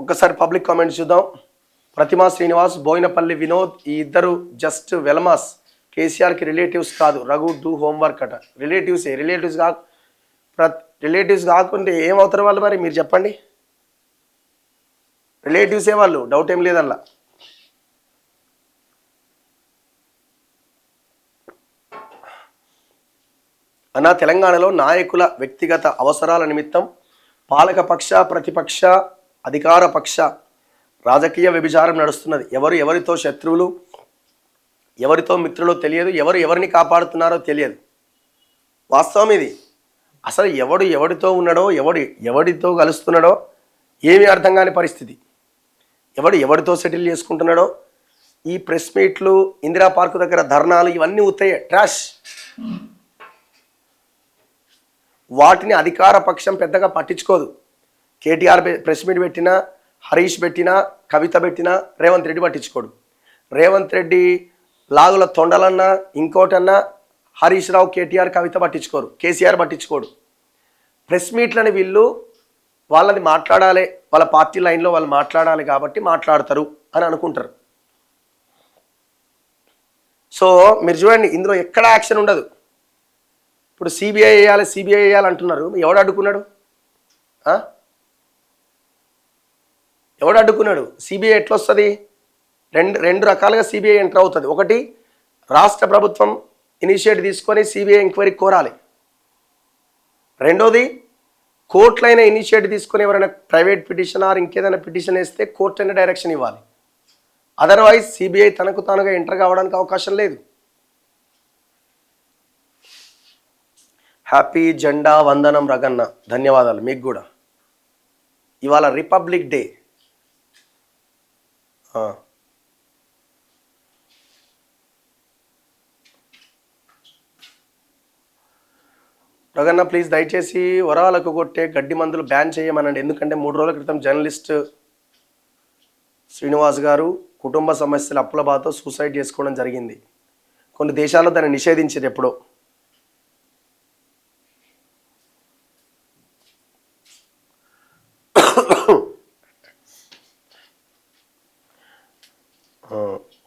ఒక్కసారి public comments చూద్దాం. ప్రతిమా శ్రీనివాస్, బోయినపల్లి వినోద్, ఈ ఇద్దరు జస్ట్ వెలమాస్, కేసీఆర్కి రిలేటివ్స్ కాదు, రఘు డూ హోంవర్క్ అట. రిలేటివ్స్ కాకుంటే ఏమవుతారు వాళ్ళు? మరి మీరు చెప్పండి. రిలేటివ్సే వాళ్ళు, డౌట్ ఏం లేదల్లా. అన్న, తెలంగాణలో నాయకుల వ్యక్తిగత అవసరాల నిమిత్తం పాలకపక్ష, ప్రతిపక్ష, అధికార పక్ష రాజకీయ వ్యభిచారం నడుస్తున్నది. ఎవరితో శత్రువులు, ఎవరితో మిత్రులో తెలియదు, ఎవరిని కాపాడుతున్నారో తెలియదు. వాస్తవం ఇది. అసలు ఎవడితో ఉన్నాడో, ఎవడితో కలుస్తున్నాడో ఏమీ అర్థం కాని పరిస్థితి. ఎవడితో సెటిల్ చేసుకుంటున్నాడో. ఈ ప్రెస్ మీట్లు, ఇందిరా పార్కు దగ్గర ధర్నాలు, ఇవన్నీ ఉత్తయ్యే, ట్రాష్. వాటిని అధికార పక్షం పెద్దగా పట్టించుకోదు. కేటీఆర్ ప్రెస్ మీట్ పెట్టినా, హరీష్ పెట్టినా, కవిత పెట్టినా రేవంత్ రెడ్డి పట్టించుకోడు. రేవంత్ రెడ్డి లాగుల తొండలన్నా ఇంకోటన్నా హరీష్ రావు, కేటీఆర్, కవిత పట్టించుకోరు. కేసీఆర్ పట్టించుకోడు. ప్రెస్ మీట్లని వీళ్ళు వాళ్ళది మాట్లాడాలి, వాళ్ళ పార్టీ లైన్లో వాళ్ళు మాట్లాడాలి కాబట్టి మాట్లాడతారు అని అనుకుంటారు. సో మీరు చూడండి, ఇందులో ఎక్కడ యాక్షన్ ఉండదు. ఇప్పుడు సిబిఐ వేయాలి అంటున్నారు. ఎవడు అడ్డుకున్నాడు? సిబిఐ ఎట్లా వస్తుంది? రెండు రకాలుగా సిబిఐ ఎంటర్ అవుతుంది. ఒకటి, రాష్ట్ర ప్రభుత్వం ఇనిషియేటివ్ తీసుకొని సిబిఐ ఎంక్వైరీ కోరాలి. రెండోది, కోర్టులైన ఇనిషియేటివ్ తీసుకొని ఎవరైనా ప్రైవేట్ పిటిషన్ ఆర్ ఇంకేదైనా పిటిషన్ వేస్తే కోర్టు అయినా డైరెక్షన్ ఇవ్వాలి. అదర్వైజ్ సిబిఐ తనకు తానుగా ఎంటర్ కావడానికి అవకాశం లేదు. హ్యాపీ జెండా వందనం రగన్న, ధన్యవాదాలు మీకు కూడా. ఇవాళ రిపబ్లిక్ డే. రగన్న ప్లీజ్ దయచేసి వరాలకు కొట్టే గడ్డి మందులు బ్యాన్ చేయమనండి. ఎందుకంటే 3 రోజుల క్రితం జర్నలిస్ట్ శ్రీనివాస్ గారు కుటుంబ సమస్యల అప్పుల బాధతో సూసైడ్ చేసుకోవడం జరిగింది. కొన్ని దేశాల్లో దాన్ని నిషేధించారు ఎప్పుడో.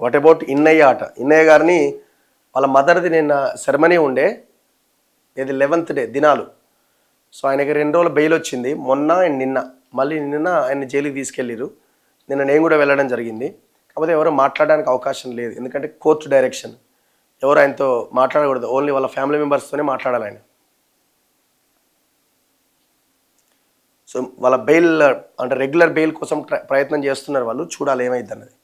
వాట్ అబౌట్ ఇన్నయ్య ఆట? ఇన్నయ్య గారిని వాళ్ళ మదర్ది నిన్న సెరమనీ ఉండే, ఇది 11th డే దినాలు. సో ఆయనకి 2 రోజులు బెయిల్ వచ్చింది, మొన్న అండ్ నిన్న. మళ్ళీ నిన్న ఆయన జైలుకి తీసుకెళ్ళారు. నిన్న నేను కూడా వెళ్ళడం జరిగింది. కాకపోతే ఎవరు మాట్లాడడానికి అవకాశం లేదు, ఎందుకంటే కోర్టు డైరెక్షన్. ఎవరు ఆయనతో మాట్లాడకూడదు, ఓన్లీ వాళ్ళ ఫ్యామిలీ మెంబర్స్తోనే మాట్లాడాలి ఆయన. సో వాళ్ళ బెయిల్ అంటే రెగ్యులర్ బెయిల్ కోసం ప్రయత్నం చేస్తున్నారు వాళ్ళు, చూడాలి ఏమైంది అన్నది.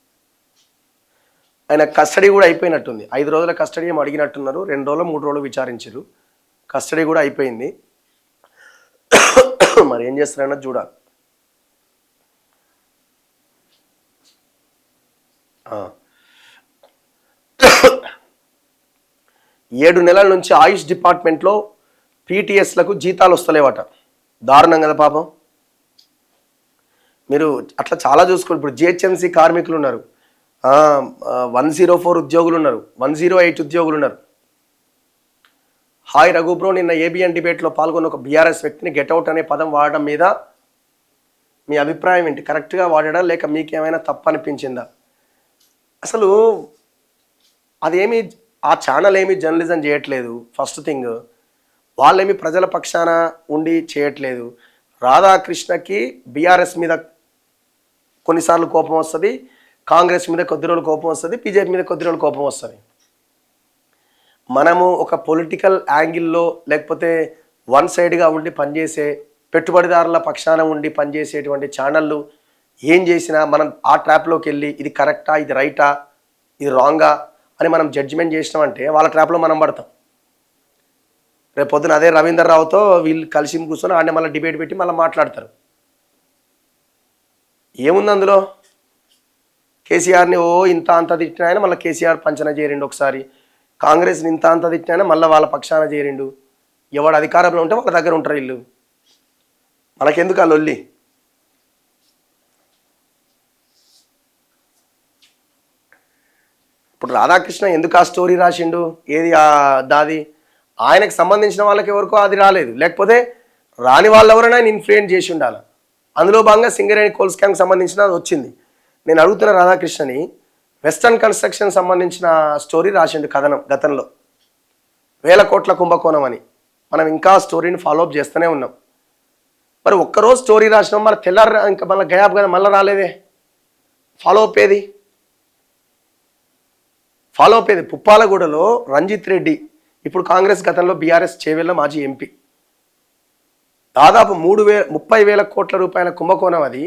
ఆయన కస్టడీ కూడా అయిపోయినట్టుంది. 5 రోజుల కస్టడీ ఏమో అడిగినట్టున్నారు. 2 రోజులు 3 రోజులు విచారించారు. కస్టడీ కూడా అయిపోయింది. మరి ఏం చేస్తారన్నది చూడాలి. 7 నెలల నుంచి ఆయుష్ డిపార్ట్మెంట్లో పీటీఎస్లకు జీతాలు వస్తలేవట. దారుణం కదా పాపం. మీరు అట్లా చాలా చూసుకోండి. ఇప్పుడు జిహెచ్ఎంసీ కార్మికులు ఉన్నారు, 104 ఉద్యోగులు ఉన్నారు, 108 ఉద్యోగులు ఉన్నారు. హాయ్ రఘుబ్రో, నిన్న ఏబిఎన్ డిబేట్లో పాల్గొన్న ఒక బీఆర్ఎస్ వ్యక్తిని గెట్అవుట్ అనే పదం వాడడం మీద మీ అభిప్రాయం ఏంటి? కరెక్ట్గా వాడడా లేక మీకేమైనా తప్పు అనిపించిందా? అసలు అదేమి, ఆ ఛానల్ ఏమి జర్నలిజం చేయట్లేదు. ఫస్ట్ థింగ్, వాళ్ళేమి ప్రజల పక్షాన ఉండి చేయట్లేదు. రాధాకృష్ణకి బీఆర్ఎస్ మీద కొన్నిసార్లు కోపం వస్తుంది, కాంగ్రెస్ మీద కొద్ది రోజులు కోపం వస్తుంది, బీజేపీ మీద కొద్ది రోజులు కోపం వస్తుంది. మనము ఒక పొలిటికల్ యాంగిల్లో లేకపోతే వన్ సైడ్గా ఉండి పనిచేసే, పెట్టుబడిదారుల పక్షాన ఉండి పనిచేసేటువంటి ఛానళ్ళు ఏం చేసినా మనం ఆ ట్రాప్లోకి వెళ్ళి ఇది కరెక్టా, ఇది రైటా, ఇది రాంగా అని మనం జడ్జిమెంట్ చేసినామంటే వాళ్ళ ట్రాప్లో మనం పడతాం. రేపు పొద్దున అదే రవీందర్ రావుతో వీళ్ళు కలిసి కూర్చొని ఆడనే మళ్ళీ డిబేట్ పెట్టి మళ్ళీ మాట్లాడతారు. ఏముంది అందులో? కేసీఆర్ని ఇంత అంత తిట్టినాయన మళ్ళీ కేసీఆర్ పంచన చేరిండు, ఒకసారి కాంగ్రెస్ని ఇంత అంత తిట్టినాయన మళ్ళీ వాళ్ళ పక్షాన చేరిండు. ఎవడు అధికారంలో ఉంటే వాళ్ళ దగ్గర ఉంటారు వీళ్ళు. మనకెందుకు ఆ లొల్లి? ఇప్పుడు రాధాకృష్ణ ఎందుకు ఆ స్టోరీ రాసిండు? ఏది దాది? ఆయనకు సంబంధించిన వాళ్ళకి ఎవరికో అది రాలేదు, లేకపోతే రాని వాళ్ళు ఎవరైనా ఇన్ఫ్లుయెన్స్ చేసి ఉండాలి. అందులో భాగంగా సింగరేణి కోల్ స్కామ్కి సంబంధించిన అది వచ్చింది. నేను అడుగుతున్న రాధాకృష్ణని, వెస్టర్న్ కన్స్ట్రక్షన్ సంబంధించిన స్టోరీ రాసిండు కథనం గతంలో, 1000 కోట్ల కుంభకోణం అని. మనం ఇంకా స్టోరీని ఫాలోఅప్ చేస్తూనే ఉన్నాం. మరి ఒక్కరోజు స్టోరీ రాసినాం, మరి తెల్లారు ఇంకా మళ్ళీ గయాప్ కదా, మళ్ళీ రాలేదే. ఫాలోఅప్ ఏది? పుప్పాలగూడలో రంజిత్ రెడ్డి, ఇప్పుడు కాంగ్రెస్, గతంలో బీఆర్ఎస్ చేవెళ్ళ మాజీ ఎంపీ, దాదాపు 30,000 కోట్ల రూపాయల కుంభకోణం అది.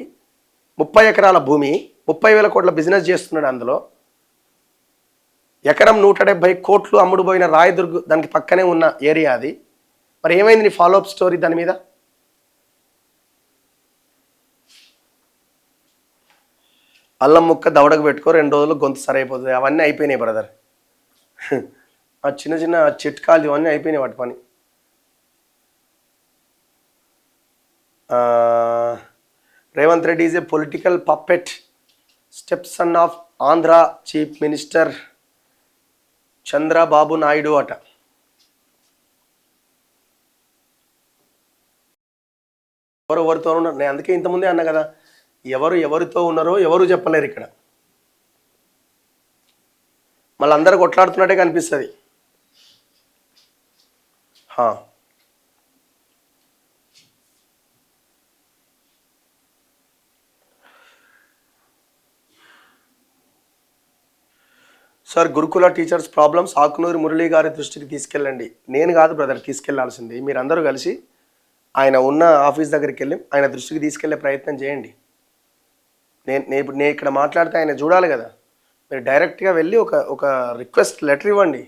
30 ఎకరాల భూమి, 30,000 కోట్ల బిజినెస్ చేస్తున్నాడు. అందులో ఎకరం 170 కోట్లు అమ్ముడుపోయిన రాయదుర్గ్ దానికి పక్కనే ఉన్న ఏరియా అది. మరి ఏమైంది నీ ఫాలోఅప్ స్టోరీ దాని మీద? అల్లం ముక్క దవడకు పెట్టుకో, 2 రోజులు గొంతు సరైపోతుంది. అవన్నీ అయిపోయినాయి బ్రదర్. ఆ చిన్న చిన్న చిట్కాలు ఇవన్నీ అయిపోయినాయి వాటి పని. Revanth Reddy is a political puppet, step son of Andhra chief minister Chandrababu Naidu అట. ఎవరితో ఉన్నారు? నేను అందుకే ఇంతకుముందే అన్నా కదా, ఎవరితో ఉన్నారో ఎవరు చెప్పలేరు ఇక్కడ. మళ్ళీ అందరూ కొట్లాడుతున్నట్టే కనిపిస్తుంది. సార్, గురుకుల టీచర్స్ ప్రాబ్లమ్స్ ఆకునూరు మురళీ గారి దృష్టికి తీసుకెళ్ళండి. నేను కాదు బ్రదర్ తీసుకెళ్లాల్సింది, మీరందరూ కలిసి ఆయన ఉన్న ఆఫీస్ దగ్గరికి వెళ్ళి ఆయన దృష్టికి తీసుకెళ్లే ప్రయత్నం చేయండి. నేను ఇక్కడ మాట్లాడితే ఆయన చూడాలి కదా. మీరు డైరెక్ట్గా వెళ్ళి ఒక రిక్వెస్ట్ లెటర్ ఇవ్వండి.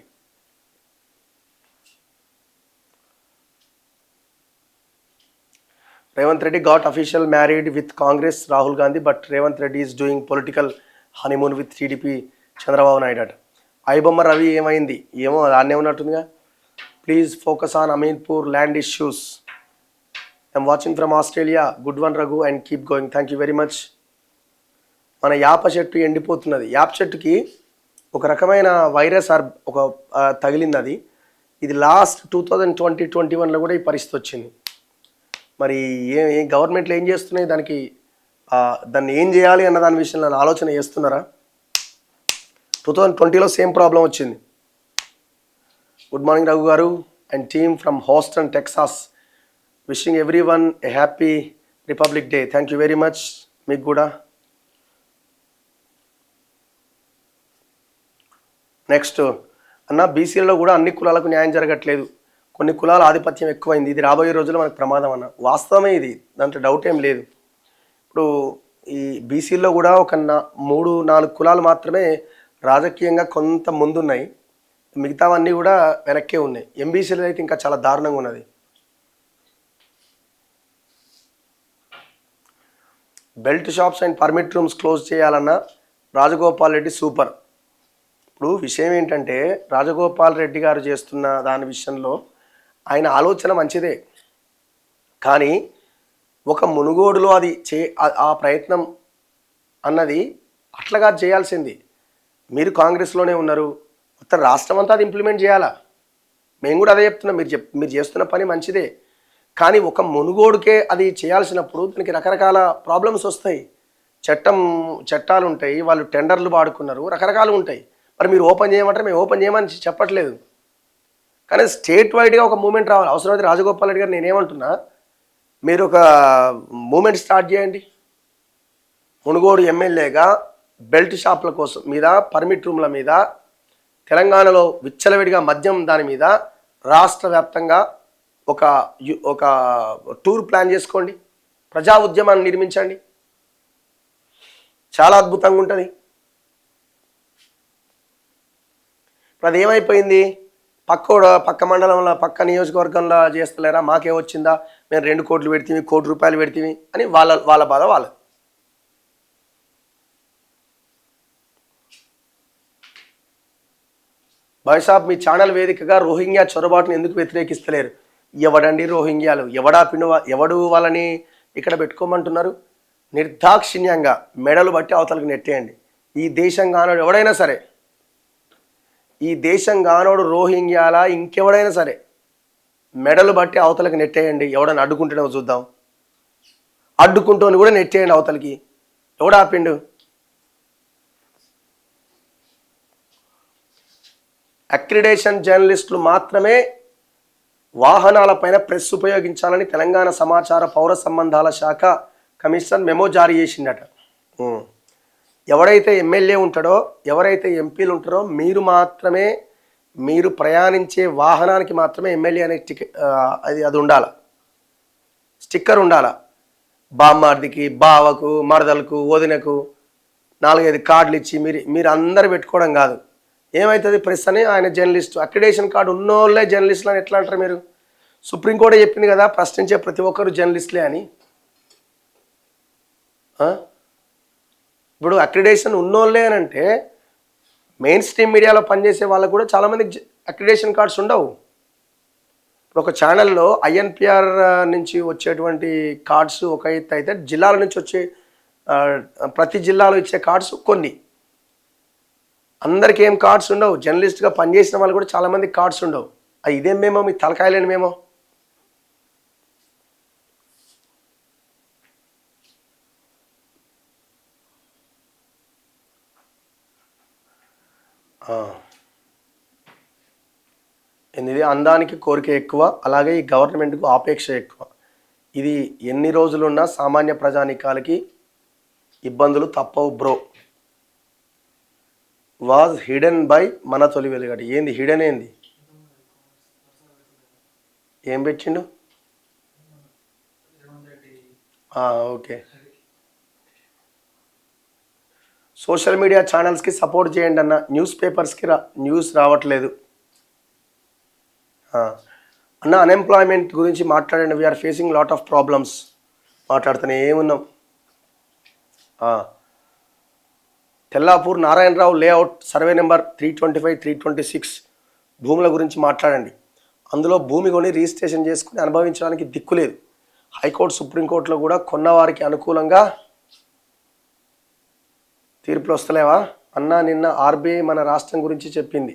Revanth Reddy got official married with Congress Rahul Gandhi, but Revanth Reddy is doing political honeymoon with TDP Chandrababu Naidu అట. ఐబొమ్మ రవి ఏమైంది? ఏమో దాన్నే ఉన్నట్టుందిగా. Please focus on Ameenpur land issues. I'm watching from Australia. Good one Raghu and keep going. Thank you very much. మన యాప చెట్టు ఎండిపోతున్నది. యాప చెట్టుకి ఒక రకమైన వైరస్ తగిలింది. అది ఇది లాస్ట్ 2020-21లో కూడా ఈ పరిస్థితి వచ్చింది. మరి గవర్నమెంట్లు ఏం చేస్తున్నాయి దాన్ని ఏం చేయాలి అన్న దాని విషయంలో ఆలోచన చేస్తున్నారా? 2020లో సేమ్ ప్రాబ్లం వచ్చింది. గుడ్ మార్నింగ్ రఘు గారు and team from Houston Texas. Wishing every one A happy republic day. Thank you very much. మీకు కూడా. నెక్స్ట్ అన్న, బీసీలలో కూడా అన్ని కులాలకు న్యాయం జరగట్లేదు, కొన్ని కులాల ఆధిపత్యం ఎక్కువైంది, ఇది రాబోయే రోజుల్లో మనకు ప్రమాదం అన్న. వాస్తవమే ఇది, దాంట్లో డౌట్ ఏం లేదు. ఇప్పుడు ఈ బీసీల్లో కూడా ఒక 3-4 కులాలు మాత్రమే రాజకీయంగా కొంత ముందున్నాయి, మిగతావన్నీ కూడా వెనక్కే ఉన్నాయి. ఎంబీసీలో అయితే ఇంకా చాలా దారుణంగా ఉన్నది. Belt shops and permit rooms close చేయాలన్న రాజగోపాల్ రెడ్డి సూపర్. ఇప్పుడు విషయం ఏంటంటే, రాజగోపాల్ రెడ్డి గారు చేస్తున్న దాని విషయంలో ఆయన ఆలోచన మంచిదే, కానీ ఒక మునుగోడులో అది ఆ ప్రయత్నం అన్నది అట్లాగా చేయాల్సింది. మీరు కాంగ్రెస్లోనే ఉన్నారు, మొత్తం రాష్ట్రం అంతా అది ఇంప్లిమెంట్ చేయాలా. మేము కూడా అదే చెప్తున్నాం. మీరు చేస్తున్న పని మంచిదే, కానీ ఒక మునుగోడుకే అది చేయాల్సినప్పుడు దానికి రకరకాల ప్రాబ్లమ్స్ వస్తాయి. చట్టాలు ఉంటాయి, వాళ్ళు టెండర్లు వాడుకున్నారు, రకరకాలు ఉంటాయి. మరి మీరు ఓపెన్ చేయమంటారు, మేము ఓపెన్ చేయమని చెప్పట్లేదు, కానీ స్టేట్ వైడ్గా ఒక మూమెంట్ రావాలి. అవసరమైతే రాజగోపాల్ రెడ్డి గారు నేనేమంటున్నా, మీరు ఒక మూమెంట్ స్టార్ట్ చేయండి. మునుగోడు ఎమ్మెల్యేగా బెల్ట్ షాప్ల కోసం మీద, పర్మిట్ రూమ్ల మీద, తెలంగాణలో విచ్చలవిడిగా మద్యం దాని మీద రాష్ట్ర వ్యాప్తంగా ఒక టూర్ ప్లాన్ చేసుకోండి, ప్రజా ఉద్యమాన్ని నిర్మించండి, చాలా అద్భుతంగా ఉంటుంది. ఇప్పుడు అది ఏమైపోయింది, పక్క మండలంలో పక్క నియోజకవర్గంలో చేస్తలేరా, మాకే వచ్చిందా, మేము 2 కోట్లు పెడితేవి, ₹1 కోటి పెడితేవి అని వాళ్ళ బాధ వాళ్ళది. భాయ్సాబ్, మీ ఛానల్ వేదికగా రోహింగ్యా చొరబాటును ఎందుకు వ్యతిరేకిస్తలేరు? ఎవడండి రోహింగ్యాలు? ఎవడు వాళ్ళని ఇక్కడ పెట్టుకోమంటున్నారు? నిర్దాక్షిణ్యంగా మెడలు బట్టి అవతలకు నెట్టేయండి. ఈ దేశం కానోడు ఎవడైనా సరే, ఈ దేశం కానోడు రోహింగ్యాల ఇంకెవడైనా సరే మెడలు బట్టి అవతలకు నెట్టేయండి. ఎవడని అడ్డుకుంటేనే చూద్దాం. అడ్డుకుంటూని కూడా నెట్టేయండి అవతలికి. ఎవడు ఆపిండు? అక్రిడేషన్ జర్నలిస్టులు మాత్రమే వాహనాలపైన ప్రెస్ ఉపయోగించాలని తెలంగాణ సమాచార పౌర సంబంధాల శాఖ కమిషన్ మెమో జారీ చేసిందట. ఎవడైతే ఎమ్మెల్యే ఉంటాడో, ఎవరైతే ఎంపీలు ఉంటారో మీరు ప్రయాణించే వాహనానికి మాత్రమే ఎమ్మెల్యే అనే అది ఉండాల, స్టిక్కర్ ఉండాల. బామ్మార్దికి, బావకు, మరదలకు, వదినకు 4-5 కార్డులు ఇచ్చి మీరు అందరు పెట్టుకోవడం కాదు. ఏమవుతుంది? ప్రెస్ అని ఆయన జర్నలిస్టు, అక్రిడేషన్ కార్డు ఉన్నోళ్ళే జర్నలిస్టులు అని ఎట్లా అంటారు మీరు? సుప్రీంకోర్టు చెప్పింది కదా, ప్రశ్నించే ప్రతి ఒక్కరు జర్నలిస్టులే అని. ఇప్పుడు అక్రిడేషన్ ఉన్నోళ్ళే అని అంటే మెయిన్ స్ట్రీమ్ మీడియాలో పనిచేసే వాళ్ళకు కూడా చాలామందికి అక్రిడేషన్ కార్డ్స్ ఉండవు. ఇప్పుడు ఒక ఛానల్లో INPR నుంచి వచ్చేటువంటి కార్డ్స్ ఒక ఎత్తు అయితే, జిల్లాల నుంచి వచ్చే ప్రతి జిల్లాలో ఇచ్చే కార్డ్స్ కొన్ని. అందరికీ ఏం కార్డ్స్ ఉండవు. జర్నలిస్ట్గా పనిచేసిన వాళ్ళు కూడా చాలామంది కార్డ్స్ ఉండవు. ఇదేం మేమో మీ తలకాయలేని మేము. ఇది అందానికి కోరిక ఎక్కువ, అలాగే ఈ గవర్నమెంట్కు ఆపేక్ష ఎక్కువ. ఇది ఎన్ని రోజులున్నా సామాన్య ప్రజానికాలకి ఇబ్బందులు తప్పవు బ్రో. వాజ్ హిడెన్ బై మన తొలి వెలుగట. ఏంది హిడెన్? ఏంది ఏం పెట్టిండు? ఓకే. సోషల్ మీడియా ఛానల్స్కి సపోర్ట్ చేయండి అన్న, న్యూస్ పేపర్స్కి న్యూస్ రావట్లేదు అన్న. అన్ఎంప్లాయ్మెంట్ గురించి మాట్లాడండి. We are facing lot of problems. మాట్లాడుతూనే ఏమున్నాం. Tellapur Narayanarao layout survey number 325, 326 భూముల గురించి మాట్లాడండి. అందులో భూమి కొని రిజిస్ట్రేషన్ చేసుకుని అనుభవించడానికి దిక్కు లేదు. హైకోర్టు, సుప్రీంకోర్టులో కూడా కొన్నవారికి అనుకూలంగా తీర్పులు వస్తలేవా అన్న? నిన్న RBI మన రాష్ట్రం గురించి చెప్పింది.